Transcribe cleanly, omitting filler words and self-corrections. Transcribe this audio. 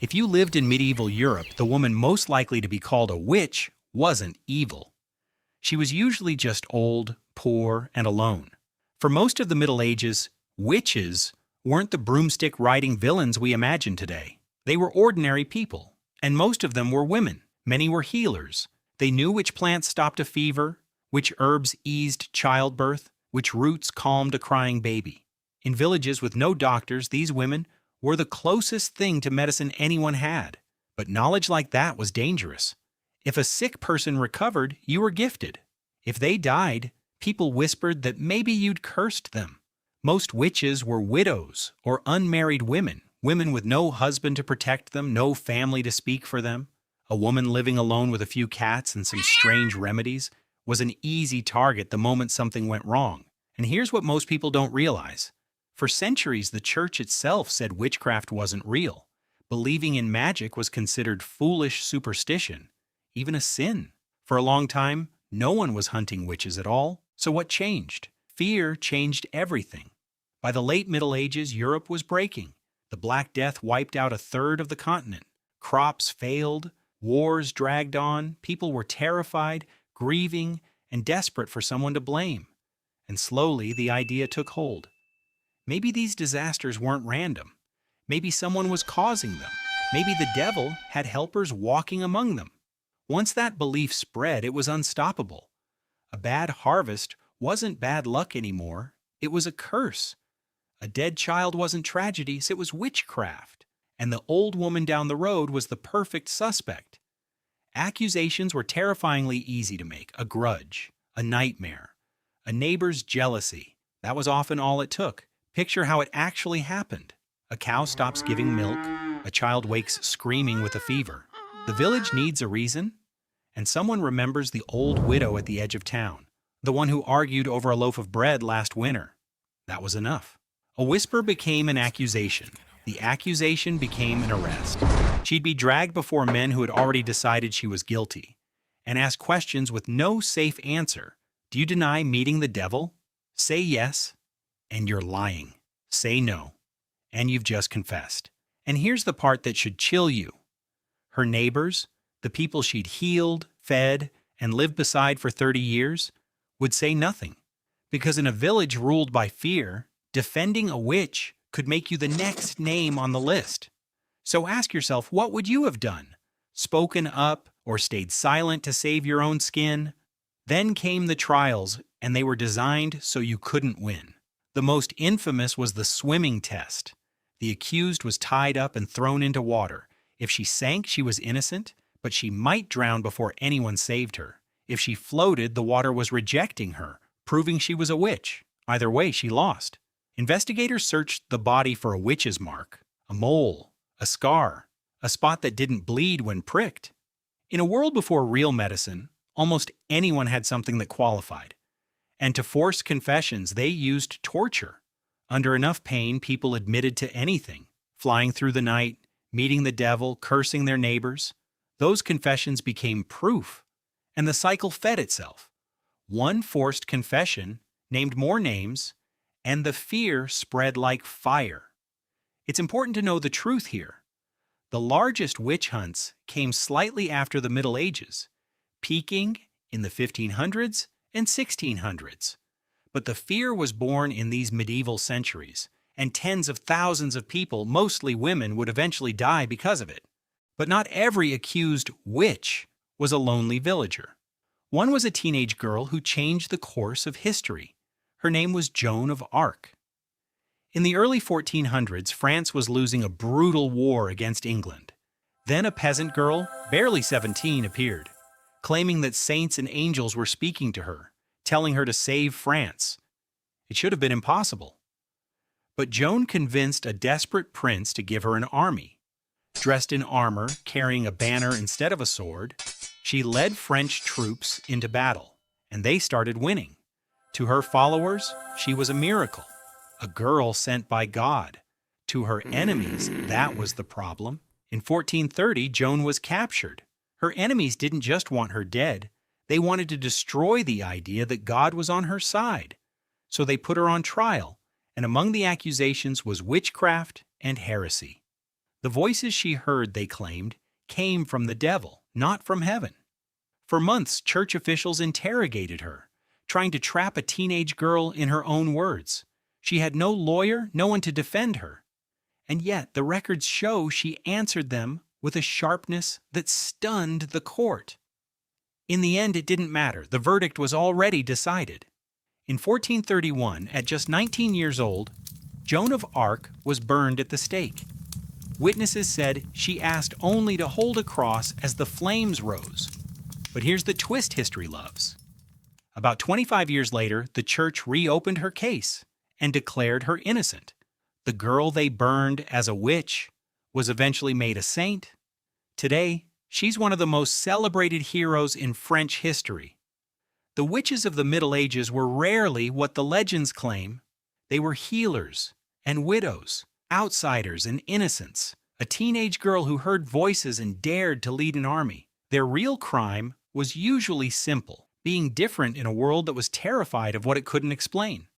If you lived in medieval Europe, the woman most likely to be called a witch wasn't evil. She was usually just old, poor, and alone. For most of the Middle Ages, witches weren't the broomstick-riding villains we imagine today. They were ordinary people, and most of them were women. Many were healers. They knew which plants stopped a fever, which herbs eased childbirth, which roots calmed a crying baby. In villages with no doctors, these women were the closest thing to medicine anyone had. But knowledge like that was dangerous. If a sick person recovered, you were gifted. If they died, people whispered that maybe you'd cursed them. Most witches were widows or unmarried women, women with no husband to protect them, no family to speak for them. A woman living alone with a few cats and some strange remedies was an easy target the moment something went wrong. And here's what most people don't realize. For centuries, the church itself said witchcraft wasn't real. Believing in magic was considered foolish superstition, even a sin. For a long time, no one was hunting witches at all. So what changed? Fear changed everything. By the late Middle Ages, Europe was breaking. The Black Death wiped out a third of the continent. Crops failed, wars dragged on, people were terrified, grieving, and desperate for someone to blame. And slowly, the idea took hold. Maybe these disasters weren't random. Maybe someone was causing them. Maybe the devil had helpers walking among them. Once that belief spread, it was unstoppable. A bad harvest wasn't bad luck anymore. It was a curse. A dead child wasn't tragedy, it was witchcraft. And the old woman down the road was the perfect suspect. Accusations were terrifyingly easy to make. A grudge, a nightmare, a neighbor's jealousy. That was often all it took. Picture how it actually happened. A cow stops giving milk. A child wakes screaming with a fever. The village needs a reason, and someone remembers the old widow at the edge of town, the one who argued over a loaf of bread last winter. That was enough. A whisper became an accusation. The accusation became an arrest. She'd be dragged before men who had already decided she was guilty, and asked questions with no safe answer. Do you deny meeting the devil? Say yes, and you're lying. Say no, and you've just confessed. And here's the part that should chill you. Her neighbors, the people she'd healed, fed, and lived beside for 30 years, would say nothing. Because in a village ruled by fear, defending a witch could make you the next name on the list. So ask yourself, what would you have done? Spoken up or stayed silent to save your own skin? Then came the trials, and they were designed so you couldn't win. The most infamous was the swimming test. The accused was tied up and thrown into water. If she sank, she was innocent, but she might drown before anyone saved her. If she floated, the water was rejecting her, proving she was a witch. Either way, she lost. Investigators searched the body for a witch's mark, a mole, a scar, a spot that didn't bleed when pricked. In a world before real medicine, almost anyone had something that qualified. And to force confessions, they used torture. Under enough pain, people admitted to anything, flying through the night, meeting the devil, cursing their neighbors. Those confessions became proof, and the cycle fed itself. One forced confession named more names, and the fear spread like fire. It's important to know the truth here. The largest witch hunts came slightly after the Middle Ages, peaking in the 1500s and 1600s. But the fear was born in these medieval centuries, and tens of thousands of people, mostly women, would eventually die because of it. But not every accused witch was a lonely villager. One was a teenage girl who changed the course of history. Her name was Joan of Arc. In the early 1400s, France was losing a brutal war against England. Then a peasant girl, barely 17, appeared, claiming that saints and angels were speaking to her, telling her to save France. It should have been impossible. But Joan convinced a desperate prince to give her an army. Dressed in armor, carrying a banner instead of a sword, she led French troops into battle, and they started winning. To her followers, she was a miracle, a girl sent by God. To her enemies, that was the problem. In 1430, Joan was captured. Her enemies didn't just want her dead. They wanted to destroy the idea that God was on her side. So they put her on trial, and among the accusations was witchcraft and heresy. The voices she heard, they claimed, came from the devil, not from heaven. For months, church officials interrogated her, trying to trap a teenage girl in her own words. She had no lawyer, no one to defend her. And yet, the records show she answered them with a sharpness that stunned the court. In the end, it didn't matter. The verdict was already decided. In 1431, at just 19 years old, Joan of Arc was burned at the stake. Witnesses said she asked only to hold a cross as the flames rose. But here's the twist history loves. About 25 years later, the church reopened her case and declared her innocent. The girl they burned as a witch was eventually made a saint. Today, she's one of the most celebrated heroes in French history. The witches of the Middle Ages were rarely what the legends claim. They were healers and widows, outsiders and innocents, a teenage girl who heard voices and dared to lead an army. Their real crime was usually simple, being different in a world that was terrified of what it couldn't explain.